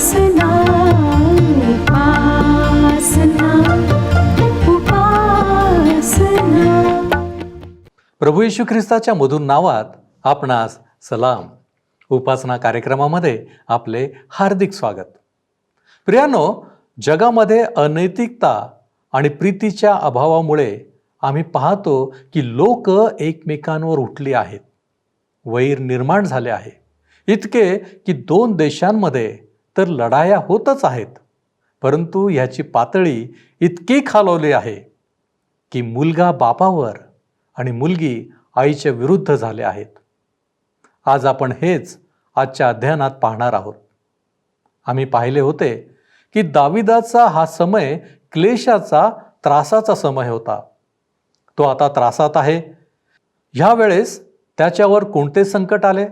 उपासना उपासना उपासना. प्रभू येशू ख्रिस्ताच्या मधुर नावात आपणास सलाम. उपासना कार्यक्रमामध्ये आपले हार्दिक स्वागत. प्रियानो, जगामध्ये अनैतिकता आणि प्रीतीच्या अभावामुळे आम्ही पाहतो की लोक एकमेकांवर उठली आहेत. वैर निर्माण झाले आहे. इतके की 2 देशांमध्ये तर लढाया होतच आहेत. परंतु ह्याची पातळी इतकी खालावली आहे की मुलगा बापावर आणि मुलगी आईच्या विरुद्ध झाले आहेत. आज आपण हेच आजच्या अध्ययनात पाहणार आहोत. आम्ही पाहिले होते की दाविदाचा हा समय क्लेशाचा, त्रासाचा समय होता. तो आता त्रासात आहे. ह्या वेळेस त्याच्यावर कोणते संकट आले?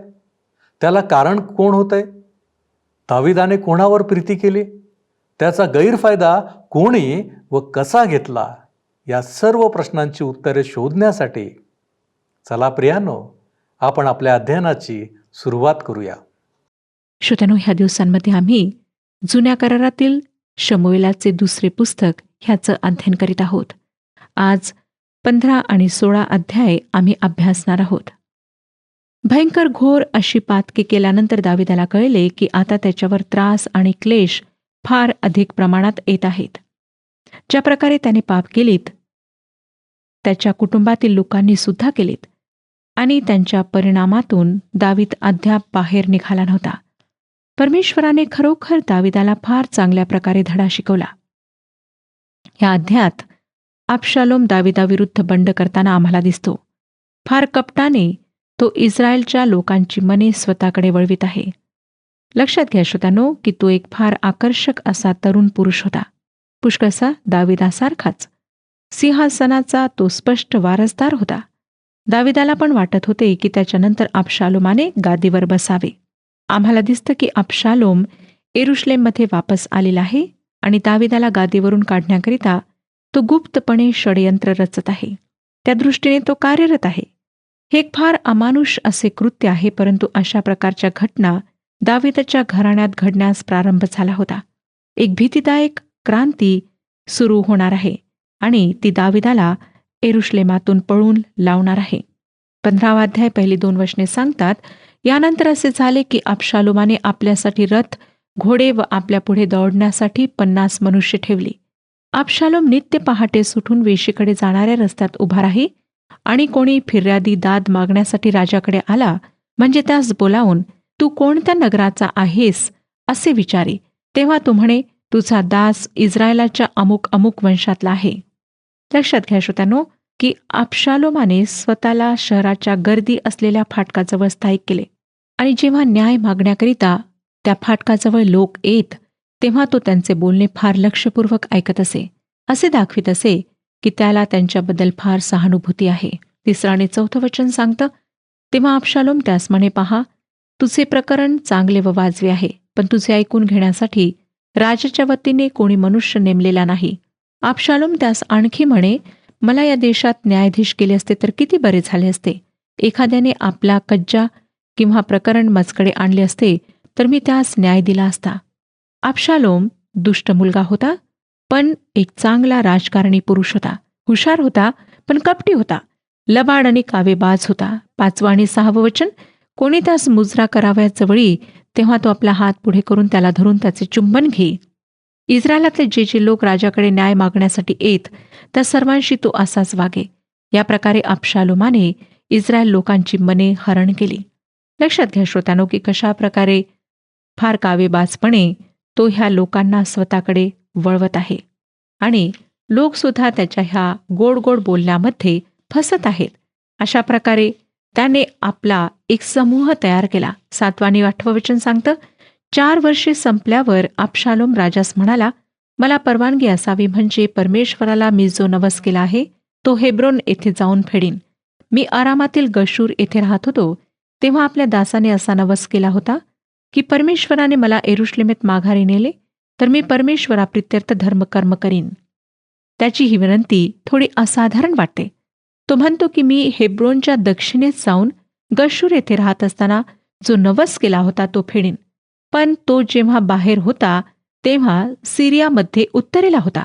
त्याला कारण कोण होते? दाविदाने कोणावर प्रीती केली? त्याचा गैरफायदा कोणी व कसा घेतला? या सर्व प्रश्नांची उत्तरे शोधण्यासाठी चला प्रियानो, आपण आपल्या अध्ययनाची सुरुवात करूया. श्रोत्यानो, ह्या दिवसांमध्ये आम्ही जुन्या करारातील शमूएलाचे 2 पुस्तक ह्याचं अध्ययन करीत आहोत. आज 15 आणि 16 अध्याय आम्ही अभ्यासणार आहोत. भयंकर घोर अशी पातकी केल्यानंतर दाविदाला कळले की आता त्याच्यावर त्रास आणि क्लेश फार अधिक प्रमाणात येत आहेत. ज्या प्रकारे त्याने पाप केलीत, त्याच्या कुटुंबातील लोकांनी सुद्धा केलीत आणि त्यांच्या परिणामातून दावीद अद्याप बाहेर निघाला नव्हता. परमेश्वराने खरोखर दाविदाला फार चांगल्या प्रकारे धडा शिकवला. या अध्यायात अबशालोम दाविदाविरुद्ध बंड करताना आम्हाला दिसतो. फार कपटाने तो इस्रायलच्या लोकांची मने स्वतःकडे वळवित आहे. लक्षात घ्या श्रोत्यानो की तो एक फार आकर्षक असा तरुण पुरुष होता. पुष्कळसा दाविदासारखाच सिंहासनाचा तो स्पष्ट वारसदार होता. दाविदाला पण वाटत होते की त्याच्यानंतर अबशालोमाने गादीवर बसावे. आम्हाला दिसतं की अबशालोम येरुशलेममध्ये वापस आलेला आहे आणि दाविदाला गादीवरून काढण्याकरिता तो गुप्तपणे षडयंत्र रचत आहे. त्या दृष्टीने तो कार्यरत आहे. हे एक फार अमानुष असे कृत्य आहे, परंतु अशा प्रकारच्या घटना दाविदाच्या घराण्यात घडण्यास प्रारंभ झाला होता. एक भीतीदायक क्रांती सुरू होणार आहे आणि ती दाविदाला येरुशलेमातून पळून लावणार आहे. 15वा अध्याय पहिली 2 वचने सांगतात, यानंतर असे झाले की अबशालोमाने आपल्यासाठी रथ, घोडे व आपल्या पुढे दौडण्यासाठी 50 मनुष्य ठेवली. अबशालोम नित्य पहाटे सुटून वेशीकडे जाणाऱ्या रस्त्यात उभा राही आणि कोणी फिर्यादी दाद मागण्यासाठी राजाकडे आला म्हणजे त्यास बोलावून तू कोणत्या नगराचा आहेस असे विचारी. तेव्हा तो म्हणे, तुझा दास इस्रायलाच्या अमुक अमुक वंशातला आहे. लक्षात घ्या श्रोत्यानो की अबशालोमाने स्वतःला शहराच्या गर्दी असलेल्या फाटकाजवळ स्थायिक केले आणि जेव्हा न्याय मागण्याकरिता त्या फाटकाजवळ लोक येत तेव्हा तो त्यांचे बोलणे फार लक्षपूर्वक ऐकत असे. असे दाखवित असे की त्याला त्यांच्याबद्दल फार सहानुभूती आहे. 3 आणि 4 वचन सांगतं, तेव्हा अबशालोम त्यास म्हणे, पहा, तुझे प्रकरण चांगले व वाजवे आहे, पण तुझे ऐकून घेण्यासाठी राजाच्या वतीने कोणी मनुष्य नेमलेला नाही. अबशालोम त्यास आणखी म्हणे, मला या देशात न्यायाधीश केले असते तर किती बरे झाले असते. एखाद्याने आपला कज्जा किंवा प्रकरण मजकडे आणले असते तर मी त्यास न्याय दिला असता. अबशालोम दुष्ट मुलगा होता, पण एक चांगला राजकारणी पुरुष होता. हुशार होता, पण कपटी होता. लबाड आणि कावेबाज होता. 5वं आणि 6वं वचन, कोणी त्यास मुजरा करावयाजवळी तेव्हा तो आपला हात पुढे करून त्याला धरून त्याचे चुंबन घे. इस्रायलातले जे लोक राजाकडे न्याय मागण्यासाठी येत त्या सर्वांशी तो असाच वागे. या प्रकारे अबशालोमाने इस्रायल लोकांची मने हरण केली. लक्षात घ्या श्रोत्यानो की कशा प्रकारे फार कावेबाजपणे तो ह्या लोकांना स्वतःकडे वळवत आहे आणि लोकसुद्धा त्याच्या ह्या गोड गोड बोलण्यामध्ये फसत आहेत. अशा प्रकारे त्याने आपला एक समूह तयार केला. 7वं आणि 8वं वचन सांगतं, 4 वर्षे संपल्यावर अबशालोम राजास म्हणाला, मला परवानगी असावी म्हणजे परमेश्वराला मी जो नवस केला आहे तो हेब्रोन येथे जाऊन फेडीन. मी आरामातील गशूर येथे राहत होतो तेव्हा आपल्या दासाने असा नवस केला होता की परमेश्वराने मला येरुशलेमेत माघारी नेले तर मी परमेश्वराप्रित्यर्थ धर्मकर्म करीन. त्याची ही विनंती थोडी असाधारण वाटते. तो म्हणतो की मी हेब्रोनच्या दक्षिणेत जाऊन गशूर येथे राहत असताना जो नवस केला होता तो फेडीन. पण तो जेव्हा बाहेर होता तेव्हा सिरियामध्ये उत्तरेला होता.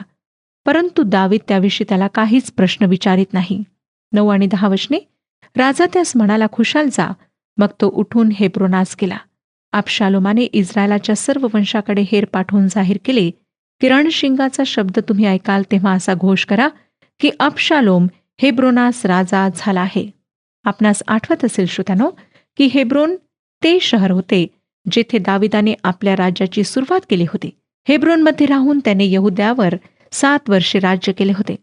परंतु दावीद त्याविषयी त्याला काहीच प्रश्न विचारित नाही. 9 आणि 10 वचने. राजा त्यास म्हणाला, खुशाल जा. मग तो उठून हेब्रोनास गेला. अबशालोमाने इस्रायलाच्या सर्व वंशाकडे हेर पाठवून जाहीर केले की रणशिंगाचा शब्द तुम्ही ऐकाल तेव्हा असा घोष करा की अबशालोम हेब्रोनास राजा झाला आहे. आपणास आठवत असेल श्रोत्यानो की हेब्रोन ते शहर होते जेथे दाविदाने आपल्या राज्याची सुरुवात केली होती. हेब्रोनमध्ये राहून त्याने यहुद्यावर 7 वर्षे राज्य केले होते.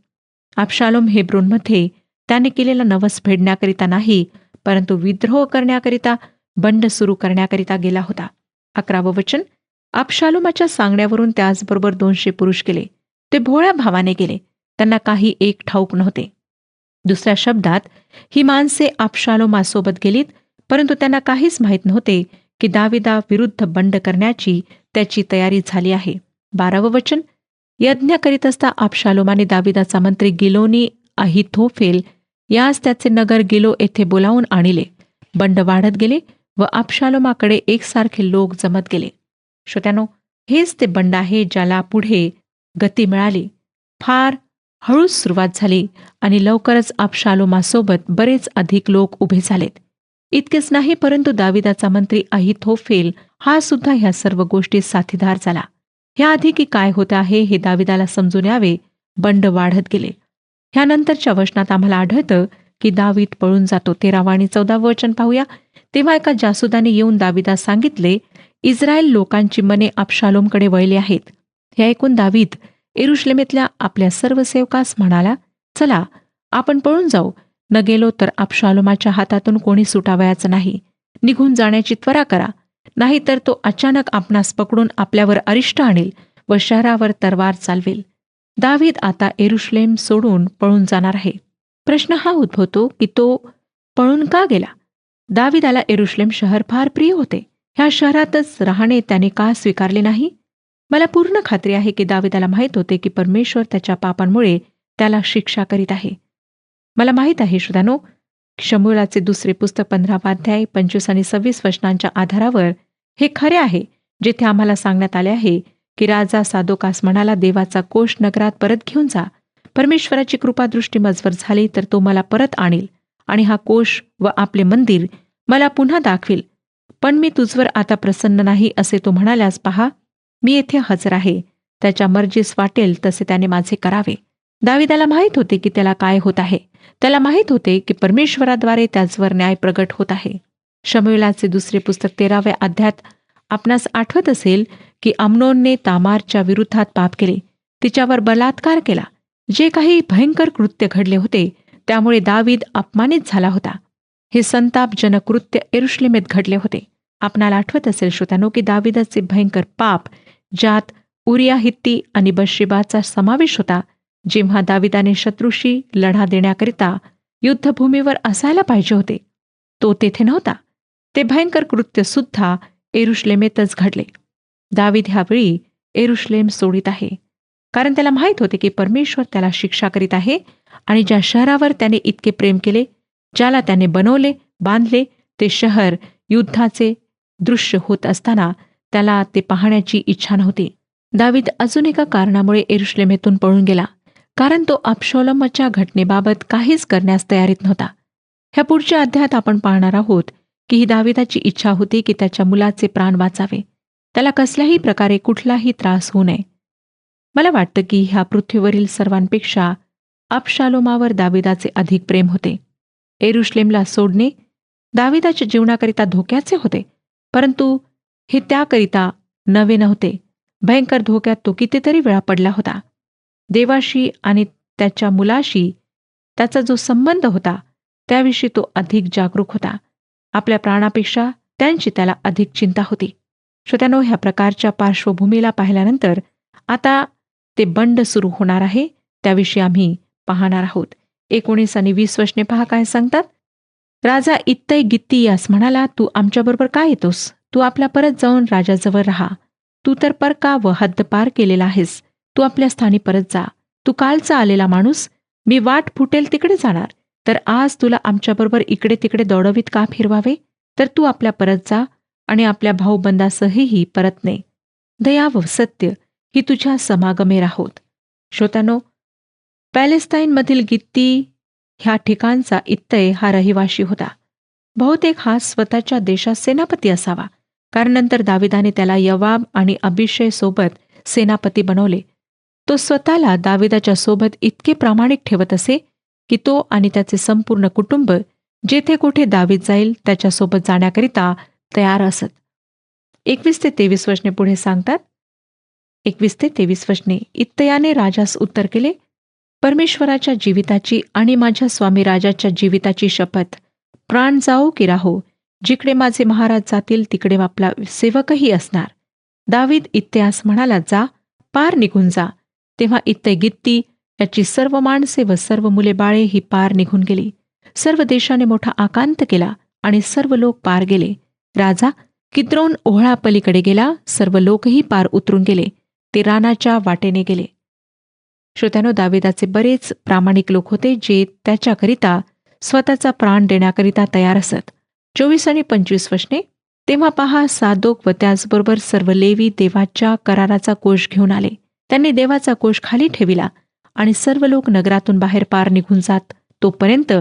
अबशालोम हेब्रोनमध्ये त्याने केलेला नवस फेडण्याकरिता नाही, परंतु विद्रोह करण्याकरिता, बंड सुरू करण्याकरिता गेला होता. 11वं वचन. अबशालोमाच्या सांगण्यावरून त्याचबरोबर 200 पुरुष गेले. ते भोळ्या भावाने गेले. त्यांना काही एक ठाऊक नव्हते. दुसऱ्या शब्दात, ही माणसे अबशालोमासोबत गेलीत, परंतु त्यांना काहीच माहीत नव्हते की दाविदा विरुद्ध बंड करण्याची त्याची तयारी झाली आहे. 12वं वचन. यज्ञ करीत असता अबशालोमाने दाविदाचा मंत्री गिलोनी अहिथोफेल यास त्याचे नगर गिलो येथे बोलावून आणले. बंड वाढत गेले व अबशालोमाकडे एकसारखे लोक जमत गेले. श्रोत्यानो, हेच ते बंड आहे ज्याला पुढे गती मिळाली. फार हळूच सुरुवात झाली आणि लवकरच अबशालोमासोबत बरेच अधिक लोक उभे झालेत. इतकेच नाही, परंतु दाविदाचा मंत्री अहिथोफेल हा सुद्धा ह्या सर्व गोष्टीत साथीदार झाला. ह्याआधी की काय होत आहे हे दाविदाला समजून यावे, बंड वाढत गेले. ह्यानंतरच्या वचनात आम्हाला आढळतं की दावीद पळून जातो. 13वं आणि 14वं वचन पाहूया. तेव्हा एका जासुदाने येऊन दाविदास सांगितले, इस्रायल लोकांची मने अबशालोमकडे वळली आहेत. हे ऐकून दावीद यरुशलेमेतल्या आपल्या सर्व सेवकास म्हणाला, चला आपण पळून जाऊ. न गेलो तर अबशालोमाच्या हातातून कोणी सुटावयाचं नाही. निघून जाण्याची त्वरा करा, नाहीतर तो अचानक आपणास पकडून आपल्यावर अरिष्ट आणेल व शहरावर तरवार चालवेल. दावीद आता यरुशलेम सोडून पळून जाणार आहे. प्रश्न हा उद्भवतो की तो पळून का गेला? दाविदाला यरुशलेम शहर फार प्रिय होते. ह्या शहरातच राहणे त्याने का स्वीकारले नाही? मला पूर्ण खात्री आहे की दाविदाला माहीत होते की परमेश्वर त्याच्या पापांमुळे त्याला शिक्षा करीत आहे. मला माहीत आहे श्रोत्यानो, शमूएलाचे दुसरे पुस्तक 15वा अध्याय 25 आणि 26 वचनांच्या आधारावर हे खरे आहे, जेथे आम्हाला सांगण्यात आले आहे की राजा सादोकास म्हणाला, देवाचा कोष नगरात परत घेऊन जा. परमेश्वराची कृपादृष्टी मजवर झाली तर तो मला परत आणेल आणि हा कोष व आपले मंदिर मला पुन्हा दाखवील. पण मी तुझवर आता प्रसन्न नाही असे तो म्हणाल्यास पहा, मी येथे हजर आहे. त्याच्या मर्जीस वाटेल तसे त्याने माझे करावे. दाविदाला माहीत होते की त्याला काय होत आहे. त्याला माहीत होते की परमेश्वराद्वारे त्याचवर न्याय प्रगट होत आहे. शमूएलाचे दुसरे पुस्तक 13व्या अध्यायात आपणास आठवत असेल की अम्नोनने तामारच्या विरुद्धात पाप केले, तिच्यावर बलात्कार केला. जे काही भयंकर कृत्य घडले होते त्यामुळे दावीद अपमानित झाला होता. हे संतापजनक कृत्य यरुशलेमेत घडले होते. आपणाला आठवत असेल श्रोत्यानो की दाविदाचे भयंकर पाप, ज्यात उरिया हित्ती आणि बशेबाचा समावेश होता, जेव्हा दाविदाने शत्रूशी लढा देण्याकरिता युद्धभूमीवर असायला पाहिजे होते, तो तेथे नव्हता. ते भयंकर कृत्य सुद्धा यरुशलेमेतच घडले. दावीद ह्यावेळी यरुशलेम सोडित आहे, कारण त्याला माहीत होते की परमेश्वर त्याला शिक्षा करीत आहे आणि ज्या शहरावर त्याने इतके प्रेम केले, ज्याला त्याने बनवले, बांधले, ते शहर युद्धाचे दृश्य होत असताना त्याला ते पाहण्याची इच्छा नव्हती. दावीद अजून एका कारणामुळे यरुशलेमेतून पळून गेला, कारण तो अबशालोमाच्या घटनेबाबत काहीच करण्यास तयारीत नव्हता. ह्या पुढच्या अध्यायात आपण पाहणार आहोत की ही दाविदाची इच्छा होती की त्याच्या मुलाचे प्राण वाचावे, त्याला कसल्याही प्रकारे कुठलाही त्रास होऊ नये. मला वाटतं की ह्या पृथ्वीवरील सर्वांपेक्षा अबशालोमावर दाविदाचे अधिक प्रेम होते. यरुशलेमला सोडणे दाविदाच्या जीवनाकरिता धोक्याचे होते, परंतु हे त्याकरिता नवे नव्हते. भयंकर धोक्यात तो कितीतरी वेळा पडला होता. देवाशी आणि त्याच्या मुलाशी त्याचा जो संबंध होता त्याविषयी तो अधिक जागरूक होता. आपल्या प्राणापेक्षा त्यांची त्याला अधिक चिंता होती. श्रोत्यानो, ह्या प्रकारच्या पार्श्वभूमीला पाहिल्यानंतर आता ते बंड सुरू होणार आहे, त्याविषयी आम्ही पाहणार आहोत. 19 आणि 20 वचने पहा काय सांगतात. राजा इत्तै गित्ती यास म्हणाला, तू आमच्याबरोबर काय येतोस? तू आपल्या परत जाऊन राजाजवळ राहा. तू तर परका व हद्द पार केलेला आहेस. तू आपल्या स्थानी परत जा. तू कालचा आलेला माणूस, मी वाट फुटेल तिकडे जाणार, तर आज तुला आमच्याबरोबर इकडे तिकडे दौडवीत का फिरवावे? तर तू आपल्या परत जा आणि आपल्या भाऊबंदासहही परतणे. दया व सत्य ही तुझ्या समागमे राहोत. श्रोत्यानो, पॅलेस्टाईनमधील गित्ती ह्या ठिकाणचा इत्तय हा रहिवाशी होता. बहुतेक हा स्वतःच्या देशात सेनापती असावा, कारण नंतर दाविदाने त्याला यवाब आणि अभिषय सोबत सेनापती बनवले. तो स्वतःला दाविदाच्या सोबत इतके प्रामाणिक ठेवत असे की तो आणि त्याचे संपूर्ण कुटुंब जेथे कुठे दावीद जाईल त्याच्यासोबत जाण्याकरिता तयार असत. 21 ते 23 वचने पुढे सांगतात. 21 ते 23 वचने. इत्तयाने राजास उत्तर केले, परमेश्वराच्या जीविताची आणि माझ्या स्वामी राजाच्या जीविताची शपथ, प्राण जाओ की राहो, जिकडे माझे महाराज जातील तिकडे आपला सेवकही असणार. दावीद इत्तयास म्हणाला, जा, पार निघून जा. तेव्हा इत्तय गित्ती याची सर्व माणसे व सर्व मुले बाळे ही पार निघून गेली. सर्व देशाने मोठा आकांत केला आणि सर्व लोक पार गेले. राजा किद्रोन ओहळा पलीकडे गेला. सर्व लोकही पार उतरून गेले. ते रानाच्या वाटेने गेले. श्रोत्यानो, दाविदाचे बरेच प्रामाणिक लोक होते जे त्याच्याकरिता स्वतःचा प्राण देण्याकरिता तयार असत. 24 आणि 25 वचने. तेव्हा पहा, सादोक व त्याचबरोबर सर्व लेवी देवाच्या कराराचा कोष घेऊन आले. त्यांनी देवाचा कोष खाली ठेविला आणि सर्व लोक नगरातून बाहेर पार निघून जात तोपर्यंत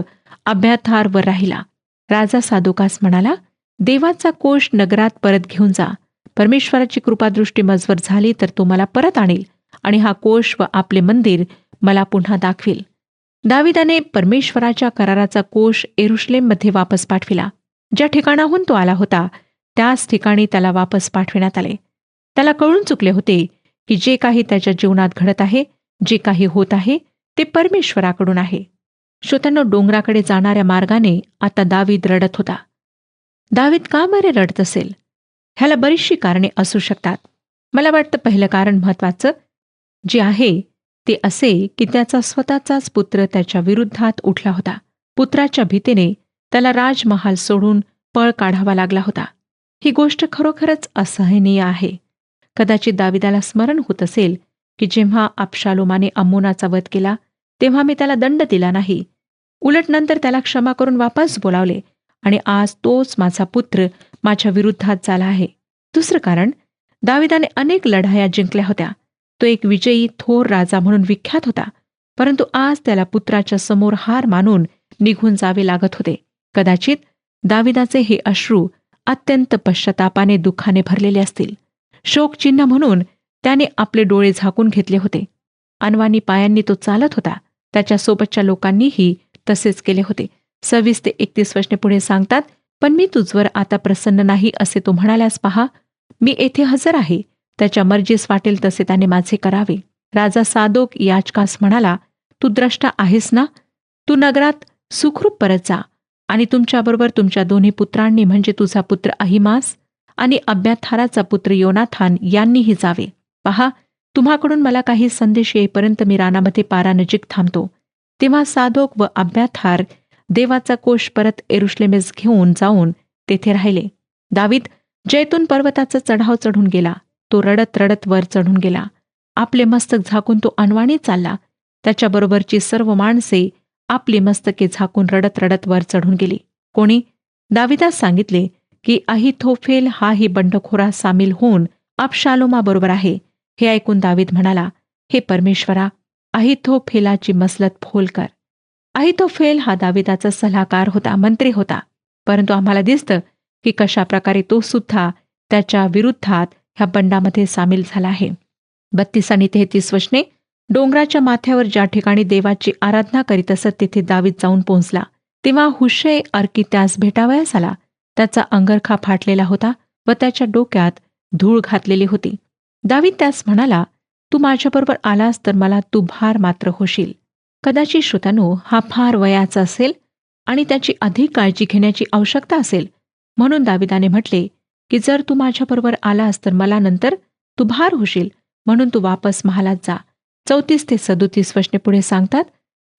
अब्याथार वर राहिला. राजा सादोकास म्हणाला, देवाचा कोष नगरात परत घेऊन जा. परमेश्वराची कृपादृष्टी मजवर झाली तर तो मला परत आणील आणि हा कोष व आपले मंदिर मला पुन्हा दाखविल. दाविदाने परमेश्वराच्या कराराचा कोष येरुशलेममध्ये वापस पाठविला. ज्या ठिकाणाहून तो आला होता त्याच ठिकाणी त्याला वापस पाठविण्यात आले. त्याला कळून चुकले होते की जे काही त्याच्या जीवनात घडत आहे, जे काही होत आहे ते परमेश्वराकडून आहे. श्रोत्यांनो, डोंगराकडे जाणाऱ्या मार्गाने आता दावीद रडत होता. दावीद का बरे रडत असेल? ह्याला बरीचशी कारणे असू शकतात. मला वाटतं पहिलं कारण महत्त्वाचं जे आहे ते असे की त्याचा स्वतःचाच पुत्र त्याच्या विरुद्धात उठला होता. पुत्राच्या भीतीने त्याला राजमहाल सोडून पळ काढावा लागला होता. ही गोष्ट खरोखरच असहनीय आहे. कदाचित दाविदाला स्मरण होत असेल की जेव्हा अबशालोमाने अम्मोनाचा वध केला तेव्हा मी त्याला दंड दिला नाही. उलट नंतर त्याला क्षमा करून वापस बोलावले आणि आज तोच माझा पुत्र माझ्या विरुद्धात झाला आहे. दुसरं कारण, दाविदाने अनेक लढाया जिंकल्या होत्या. तो एक विजयी थोर राजा म्हणून विख्यात होता, परंतु आज त्याला पुत्राच्या समोर हार मानून निघून जावे लागत होते. कदाचित दाविदाचे हे अश्रू अत्यंत पश्चातापाने दुःखाने भरलेले असतील. शोकचिन्ह म्हणून त्याने आपले डोळे झाकून घेतले होते. अनवाणी पायांनी तो चालत होता. त्याच्यासोबतच्या लोकांनीही तसेच केले होते. 26 ते 31 वचने पुढे सांगतात, पण मी तुझवर आता प्रसन्न नाही असे तो म्हणाल्यास पहा, मी येथे हजर आहे. त्याच्या मर्जीस वाटेल तसे त्याने माझे करावे. राजा सादोक याजकास म्हणाला, तू द्रष्टा आहेस ना? तू नगरात सुखरूप परत जा आणि तुमच्याबरोबर तुमच्या दोन्ही पुत्रांनी म्हणजे तुझा पुत्र अहिमास आणि अब्याथाराचा पुत्र योनाथान यांनीही जावे. पहा, तुम्हाकडून मला काही संदेश येईपर्यंत मी रानामध्ये पारानजीक थांबतो. तेव्हा सादोक व अब्याथार देवाचा कोष परत येरुशलेमेस घेऊन जाऊन तेथे राहिले. दावीद जैतून पर्वताचा चढाव चढून गेला. तो रडत रडत वर चढून गेला. आपले मस्तक झाकून तो अनवाणी चालला. त्याच्याबरोबरची सर्व माणसे आपली मस्तके झाकून रडत रडत वर चढून गेली. कोणी? दाविदास सांगितले की अहिथोफेल हाही बंडखोरात सामील होऊन अबशालोमाबरोबर आहे. हे ऐकून दावीद म्हणाला, हे परमेश्वरा, अहिथोफेलाची मसलत फोल कर. अहिथोफेल हा दाविदाचा सल्लागार होता, मंत्री होता, परंतु आम्हाला दिसतं की कशा प्रकारे तो सुद्धा त्याच्या विरुद्धात ह्या बंडामध्ये सामील झाला आहे. 32 आणि 33 वचने. डोंगराच्या माथ्यावर ज्या ठिकाणी देवाची आराधना करीत असत तिथे दावीद जाऊन पोहोचला. तेव्हा हुशै अर्की त्यास भेटावयास आला. त्याचा अंगरखा फाटलेला होता व त्याच्या डोक्यात धूळ घातलेली होती. दावीद त्यास म्हणाला, तू माझ्याबरोबर आलास तर मला तू भार मात्र होशील. कदाचित श्रोत्यानो, हा फार वयाचा असेल आणि त्याची अधिक काळजी घेण्याची आवश्यकता असेल. म्हणून दाविदाने म्हटले की जर तू माझ्याबरोबर आलास तर मला नंतर तू भार होशील, म्हणून तू वापस महालात जा. 34 ते 37 वचने पुढे सांगतात,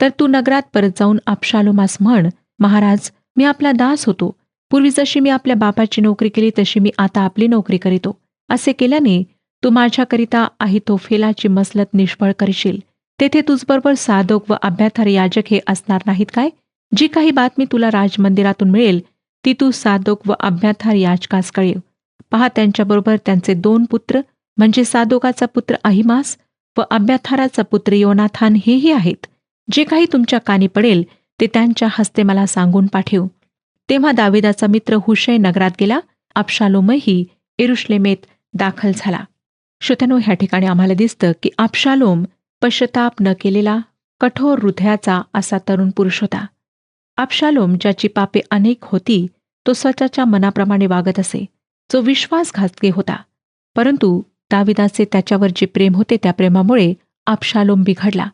तर तू नगरात परत जाऊन अबशालोमास म्हण, महाराज, मी आपला दास होतो. पूर्वी जशी मी आपल्या बापाची नोकरी केली तशी मी आता आपली नोकरी करीतो. असे केल्याने तू माझ्याकरिता अहिथोफेलाची मसलत निष्फळ करशील. तेथे तुझबरोबर सादोक व अब्याथार याजक हे असणार नाहीत काय? जी काही बातमी तुला राजमंदिरातून मिळेल ती तू सादोक व अब्याथार याजकास कळव. पहा, त्यांच्याबरोबर त्यांचे 2 पुत्र म्हणजे सादोकाचा पुत्र अहिमास व अब्याथाराचा पुत्र योनाथान हेही आहेत. जे काही तुमच्या कानी पडेल ते त्यांच्या हस्ते मला सांगून पाठव. तेव्हा दाविदाचा मित्र हुशै नगरात गेला. अबशालोमही यरुशलेमेत दाखल झाला. श्रोत्यानो, ह्या ठिकाणी आम्हाला दिसतं की अबशालोम पश्चाताप न केलेला कठोर हृदयाचा असा तरुण पुरुष होता. अबशालोम, ज्याची पापे अनेक होती, तो स्वतःच्या मनाप्रमाणे वागत असे, जो विश्वासघातकी होता. परंतु दाविदाचे त्याच्यावर जे प्रेम होते त्या प्रेमामुळे अबशालोम बिघडला.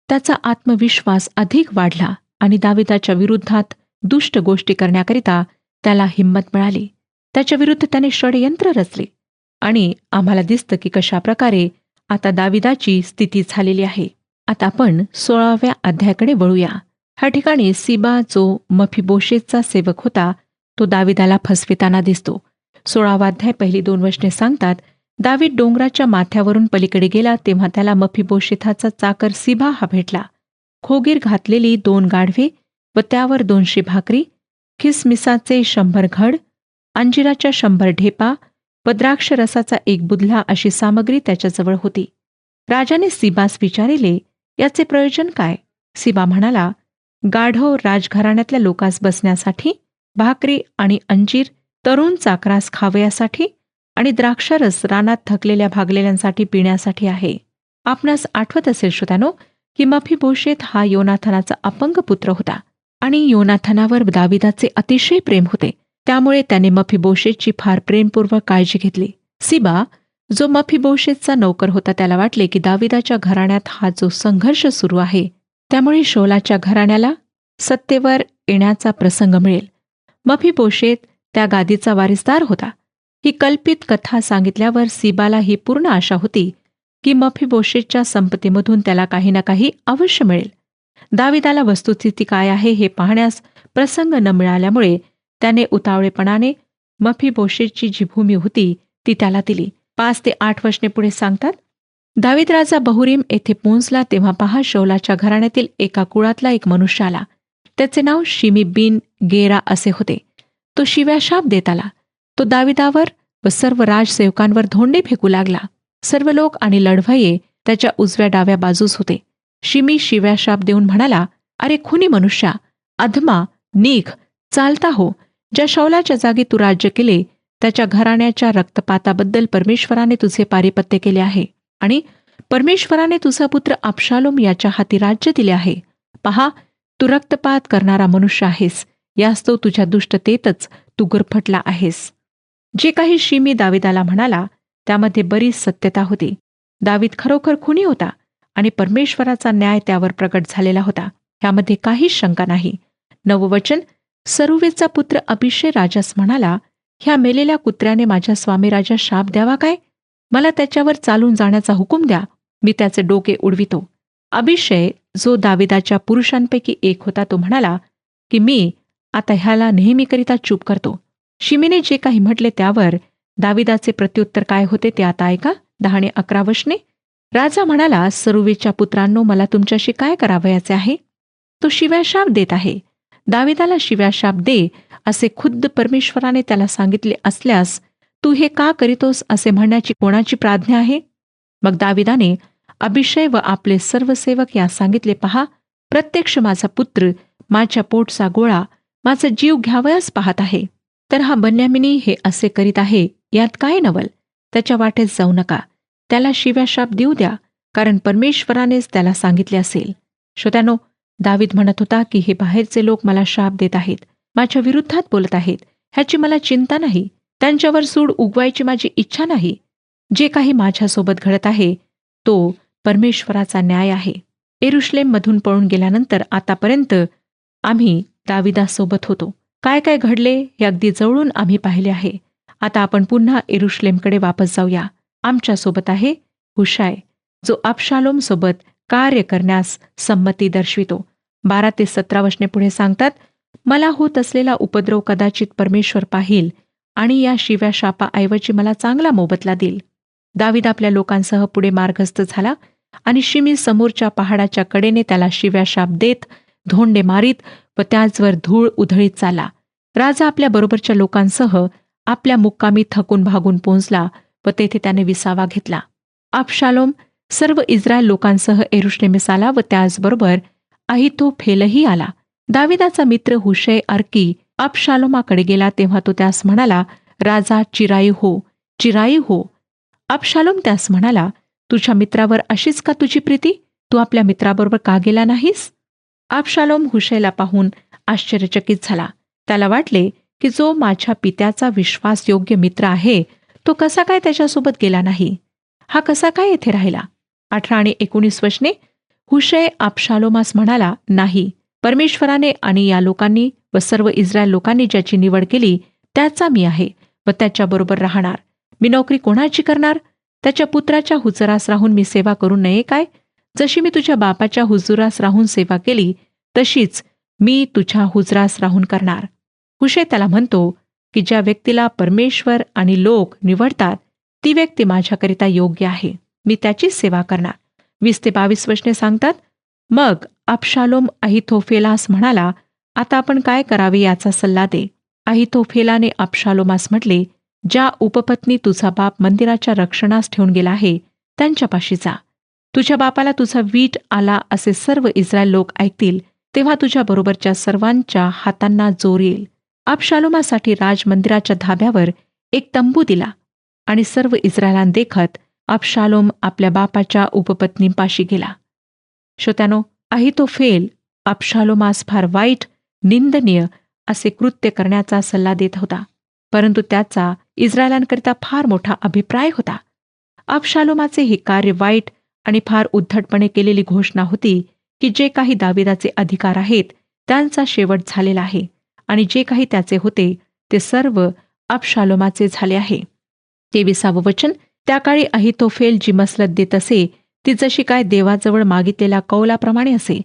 त्याचा आत्मविश्वास अधिक वाढला आणि दाविदाच्या विरुद्धात दुष्ट गोष्टी करण्याकरिता त्याला हिंमत मिळाली. त्याच्या विरुद्ध त्याने षडयंत्र रचले आणि आम्हाला दिसतं की कशाप्रकारे आता दाविदाची स्थिती झालेली आहे. आता आपण 16व्या अध्यायाकडे वळूया. ह्या ठिकाणी सिबा, जो मफीबोशेतचा सेवक होता, तो दाविदाला फसविताना दिसतो. 16वा अध्याय पहिली 2 वचने सांगतात, दावीद डोंगराच्या माथ्यावरून पलीकडे गेला तेव्हा त्याला मफीबोशेथाचा चाकर सिबा हा भेटला. खोगीर घातलेली 2 गाढवे व त्यावर 200 भाकरी, खिसमिसाचे 100 घड, अंजिराच्या 100 ढेपा व द्राक्ष रसाचा 1 बुधला अशी सामग्री त्याच्याजवळ होती. राजाने सिबास विचारिले, याचे प्रयोजन काय? सिबा म्हणाला, गाढव राजघराण्यातल्या लोकांस बसण्यासाठी, भाकरी आणि अंजीर तरुण चाकरास खावयासाठी आणि द्राक्षारस रानात थकलेल्या भागलेल्यांसाठी पिण्यासाठी आहे. आपणास आठवत असेल श्रोत्यानो की मफीबोशेत हा योनाथानाचा अपंग पुत्र होता आणि योनाथानावर दाविदाचे अतिशय प्रेम होते. त्यामुळे त्याने मफीबोशेतची फार प्रेमपूर्वक काळजी घेतली. सिबा, जो मफीबोशेतचा नौकर होता, त्याला वाटले की दाविदाच्या घराण्यात हा जो संघर्ष सुरू आहे त्यामुळे शौलाच्या घराण्याला सत्तेवर येण्याचा प्रसंग मिळेल. मफीबोशेत त्या गादीचा वारिसदार होता. ही कल्पित कथा सांगितल्यावर सिबाला ही पूर्ण आशा होती की मफीबोशेतच्या संपत्तीमधून त्याला काही ना काही अवश्य मिळेल. दाविदाला वस्तुस्थिती काय आहे हे पाहण्यास प्रसंग न मिळाल्यामुळे त्याने उतावळेपणाने मफीबोशेतची जी भूमी होती ती त्याला दिली. 5 ते 8 वचने पुढे सांगतात, दावीद राजा बहुरीम येथे पोहोचला तेव्हा पहा, शौलाच्या घराण्यातील एका कुळातला एक मनुष्य आला. त्याचे नाव शिमी बिन गेरा असे होते. तो शिव्याशाप देत आला. तो दाविदावर व सर्व राजसेवकांवर धोंडे फेकू लागला. सर्व लोक आणि लढवये त्याच्या उजव्या डाव्या बाजूस होते. शिमी शिव्याशाप देऊन म्हणाला, अरे खुनी मनुष्या, अधमा, निघ, चालता हो. ज्या शौलाच्या जागी तू राज्य केले त्याच्या घराण्याच्या रक्तपाताबद्दल परमेश्वराने तुझे पारिपत्य केले आहे आणि परमेश्वराने तुझा पुत्र अबशालोम याच्या हाती राज्य दिले आहे. पहा, तू रक्तपात करणारा मनुष्य आहेस. यास्तव तुझ्या दुष्टतेतच तू गुरफटला आहेस. जे काही शिमी दाविदाला म्हणाला त्यामध्ये बरीच सत्यता होती. दावीद खरोखर खुनी होता आणि परमेश्वराचा न्याय त्यावर प्रकट झालेला होता. ह्यामध्ये काहीच शंका नाही. 9 वचन, सरुवेचा पुत्र अभिषय राजास म्हणाला, ह्या मेलेल्या कुत्र्याने माझ्या स्वामी राजा शाप द्यावा काय? मला त्याच्यावर चालून जाण्याचा हुकूम द्या, मी त्याचे डोके उडवितो. अभिषय, जो दाविदाच्या पुरुषांपैकी एक होता, तो म्हणाला की मी आता ह्याला नेहमीकरिता चूप करतो. शिमीने जे काही म्हटले त्यावर दाविदाचे प्रत्युत्तर काय होते ते आता ऐका. 10 आणि 11 वचने, राजा म्हणाला, सरुवेच्या पुत्रांनो, मला तुमच्याशी काय करावयाचे आहे? तो शिव्याशाप देत आहे. दाविदाला शिव्याशाप दे असे खुद्द परमेश्वराने त्याला सांगितले असल्यास तू हे का करीतोस असे म्हणण्याची कोणाची प्राज्ञा आहे? मग दाविदाने अभिषय व आपले सर्व सेवक यास सांगितले, पहा, प्रत्यक्ष माझा पुत्र माझ्या पोटचा गोळा माझा जीव घ्यावयास पाहत आहे. तर हा बन्यामिनी हे असे करीत आहे, यात काय नवल? त्याच्या वाटेत जाऊ नका. त्याला शिव्याशाप देऊ द्या, कारण परमेश्वरानेच त्याला सांगितले असेल. श्रोत्यानो, दावीद म्हणत होता की हे बाहेरचे लोक मला शाप देत आहेत, माझ्या विरुद्धात बोलत आहेत. ह्याची मला चिंता नाही. त्यांच्यावर सूड उगवायची माझी इच्छा नाही. जे काही माझ्यासोबत घडत आहे तो परमेश्वराचा न्याय आहे. यरुशलेममधून पळून गेल्यानंतर आतापर्यंत आम्ही दाविदासोबत होतो. काय काय घडले हे अगदी जवळून आम्ही पाहिले आहे. आता आपण पुन्हा यरुशलेमकडे वापस जाऊया. आमच्यासोबत आहे हुशाय, जो अबशालोम सोबत कार्य करण्यास संमती दर्शवितो. 12 ते 17 वचने पुढे सांगतात, मला होत असलेला उपद्रव कदाचित परमेश्वर पाहिल आणि या शिव्या शापाऐवजी मला चांगला मोबदला देईल. दावीद आपल्या लोकांसह पुढे मार्गस्थ झाला आणि शिमी समोरच्या पहाडाच्या कडेने त्याला शिव्या शाप देत, धोंडे मारीत व त्याचवर धूळ उधळीत चालला. राजा आपल्या बरोबरच्या लोकांसह आपल्या मुक्कामी थकून भागून पोहोचला व तेथे त्याने विसावा घेतला. अबशालोम सर्व इस्रायल लोकांसह यरुशलेमेस आला व त्याचबरोबर अहितोफेलही आला. दाविदाचा मित्र हुशै अर्की अबशालोमाकडे गेला तेव्हा तो त्यास म्हणाला, राजा चिराई हो. अबशालोम त्यास म्हणाला, तुझ्या मित्रावर अशीच का तुझी प्रीती? तू आपल्या मित्राबरोबर का गेला नाहीस? अबशालोम हुशैला पाहून आश्चर्यचकित झाला. त्याला वाटले की जो माझ्या पित्याचा विश्वासयोग्य मित्र आहे तो कसा काय त्याच्यासोबत गेला नाही? हा कसा काय येथे राहिला? 18 आणि 19 वचने. हुशै अबशालोमास म्हणाला, नाही, परमेश्वराने आणि या लोकांनी व सर्व इस्रायल लोकांनी ज्याची निवड केली त्याचा मी आहे व त्याच्याबरोबर राहणार. मी नोकरी कोणाची करणार? त्याच्या पुत्राच्या हुजुरास राहून मी सेवा करू नये काय? जशी मी तुझ्या बापाच्या हुजुरास राहून सेवा केली तशीच मी तुझ्या हुजुरास राहून करणार. हुशै त्याला म्हणतो की ज्या व्यक्तीला परमेश्वर आणि लोक निवडतात ती व्यक्ती माझ्याकरिता योग्य आहे. मी त्याचीच सेवा करणार. 20 ते 22 वचने सांगतात, मग अबशालोम अहितोफेलास म्हणाला, आता आपण काय करावे याचा सल्ला दे. अहितोफेलाने अबशालोमास म्हटले, ज्या उपपत्नी तुझा बाप मंदिराच्या रक्षणास ठेवून गेला आहे त्यांच्यापाशी जा. तुझ्या बापाला तुझा वीट आला असे सर्व इस्रायल लोक ऐकतील तेव्हा तुझ्या बरोबरच्या सर्वांच्या हातांना जोर येईल. अबशालोमासाठी राजमंदिराच्या धाब्यावर एक तंबू दिला आणि सर्व इस्रायलांदेखत अबशालोम आपल्या बापाच्या उपपत्नींपाशी गेला. श्रोत्यानो, अहितोफेल अबशालोमास फार वाईट, निंदनीय असे कृत्य करण्याचा सल्ला देत होता, परंतु त्याचा इस्रायलांकरिता फार मोठा अभिप्राय होता. अबशालोमाचे हे कार्य वाईट आणि फार उद्धटपणे केलेली घोषणा होती की जे काही दाविदाचे अधिकार आहेत त्यांचा शेवट झालेला आहे आणि जे काही त्याचे होते ते सर्व अबशालोमाचे झाले आहे. 23 वचन. त्या काळी अहितोफेल जी मसलत देत असे ती जशी काय देवाजवळ मागितलेल्या कौलाप्रमाणे असे.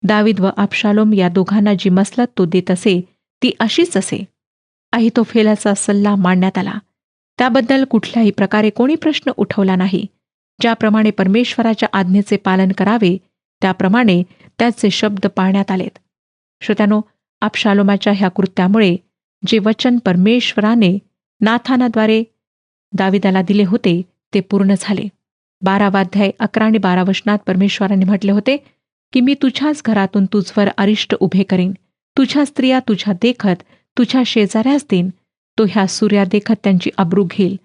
दावीद व अबशालोम या दोघांना जी मसलत तो देत असे ती अशीच असे. अहितोफेलाचा सल्ला मांडण्यात आला. त्याबद्दल कुठल्याही प्रकारे कोणी प्रश्न उठवला नाही. ज्याप्रमाणे परमेश्वराच्या आज्ञेचे पालन करावे त्याप्रमाणे त्याचे शब्द पाळण्यात आलेत. श्रोत्यानो, अबशालोमाच्या ह्या कृत्यामुळे जे वचन परमेश्वराने नाथानाद्वारे दाविदाला दिले होते ते पूर्ण झाले. 12 अध्याय 11 आणि 12 वचनात परमेश्वराने म्हटले होते की मी तुझ्याच घरातून तुझवर अरिष्ट उभे करीन. तुझ्या स्त्रिया तुझ्या देखत तुझ्या शेजाऱ्यास देईन. तो ह्या सूर्या देखत त्यांची अब्रू घेईल.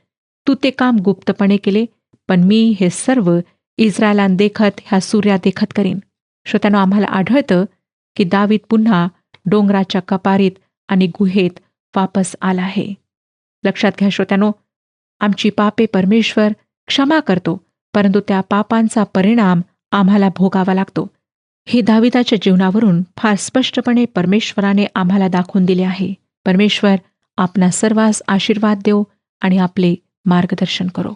तू ते काम गुप्तपणे केले, पण मी हे सर्व इस्रायलांदेखत ह्या सूर्या देखत करीन. श्रोत्यानो, आम्हाला आढळतं की दावीद पुन्हा डोंगराच्या कपारीत आणि गुहेत वापस आला आहे. लक्षात घ्या श्रोत्यानो, आमची पापे परमेश्वर क्षमा करतो, परंतु त्या पापांचा परिणाम आम्हाला भोगावा लागतो. हे दाविदाच्या जीवनावरून फार स्पष्टपणे परमेश्वराने आम्हाला दाखवून दिले आहे. परमेश्वर आपणा सर्वांस आशीर्वाद देव आणि आपले मार्गदर्शन करो.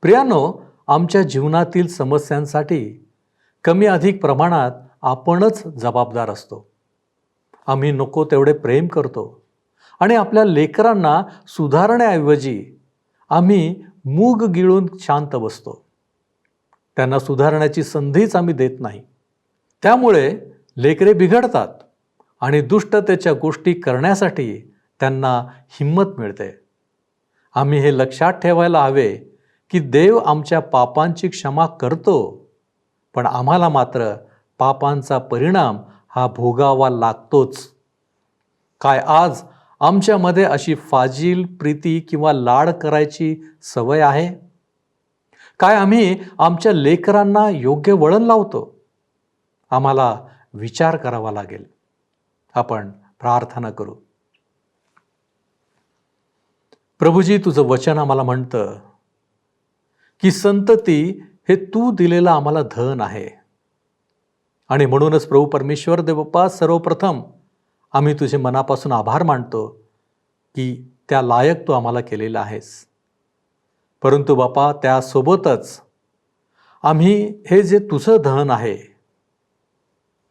प्रियानो, आमच्या जीवनातील समस्यांसाठी कमी अधिक प्रमाणात आपणच जबाबदार असतो. आम्ही नको तेवढे प्रेम करतो आणि आपल्या लेकरांना सुधारण्याऐवजी आम्ही मूग गिळून शांत बसतो. त्यांना सुधारण्याची संधीच आम्ही देत नाही. त्यामुळे लेकरे बिघडतात आणि दुष्टतेच्या गोष्टी करण्यासाठी त्यांना हिंमत मिळते. आम्ही हे लक्षात ठेवायला हवे की देव आमच्या पापांची क्षमा करतो, पण आम्हाला मात्र पापांचा परिणाम हा भोगावा लागतोच. काय आज आमच्यामध्ये अशी फाजील प्रीती किंवा लाड करायची सवय आहे? काय आम्ही आमच्या लेकरांना योग्य वळण लावतो? आम्हाला विचार करावा लागेल. आपण प्रार्थना करू. प्रभूजी, तुझं वचन आम्हाला म्हणतं की संतती हे तू दिलेलं आम्हाला धन आहे आणि म्हणूनच प्रभू परमेश्वर देवप्पा, सर्वप्रथम आम्ही तुझे मनापासून आभार मानतो की त्या लायक तू आम्हाला केलेला आहेस. परंतु बापा, त्यासोबतच आम्ही हे जे तुझं धन आहे,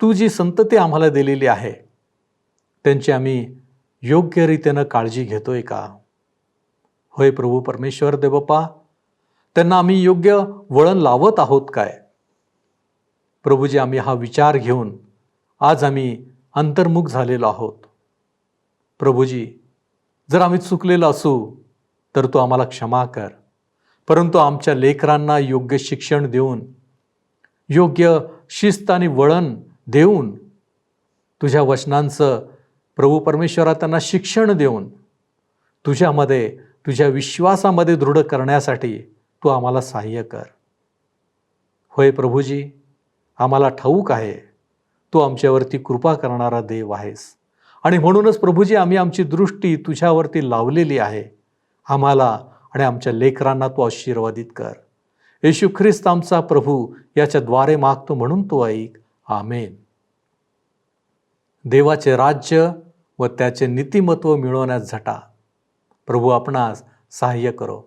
तू जी संतती आम्हाला दिलेली आहे, त्यांची आम्ही योग्य रीतीनं काळजी घेतोय का? होय प्रभू परमेश्वर देवप्पा, त्यांना आम्ही योग्य वळण लावत आहोत काय? प्रभूजी, आम्ही हा विचार घेऊन आज आम्ही अंतर्मुख झालेलो आहोत. प्रभूजी, जर आम्ही चुकलेलो असू तर तू आम्हाला क्षमा कर, परंतु आमच्या लेकरांना योग्य शिक्षण देऊन, योग्य शिस्त आणि वळण देऊन, तुझ्या वचनांचं प्रभू परमेश्वरा त्यांना शिक्षण देऊन तुझ्यामध्ये, तुझ्या विश्वासामध्ये दृढ करण्यासाठी तू आम्हाला सहाय्य कर. होय प्रभूजी, आम्हाला ठाऊक आहे तू आमच्यावरती कृपा करणारा देव आहेस, आणि म्हणूनच प्रभूजी आम्ही आमची दृष्टी तुझ्यावरती लावलेली आहे. आम्हाला आणि आमच्या लेकरांना तू आशीर्वादित कर. येशू ख्रिस्त आमचा प्रभू याच्याद्वारे मागतो म्हणून तो ऐक. आमेन. देवाचे राज्य व त्याचे नीतिमत्व मिळवण्यास झटा. प्रभू आपणास सहाय्य करो.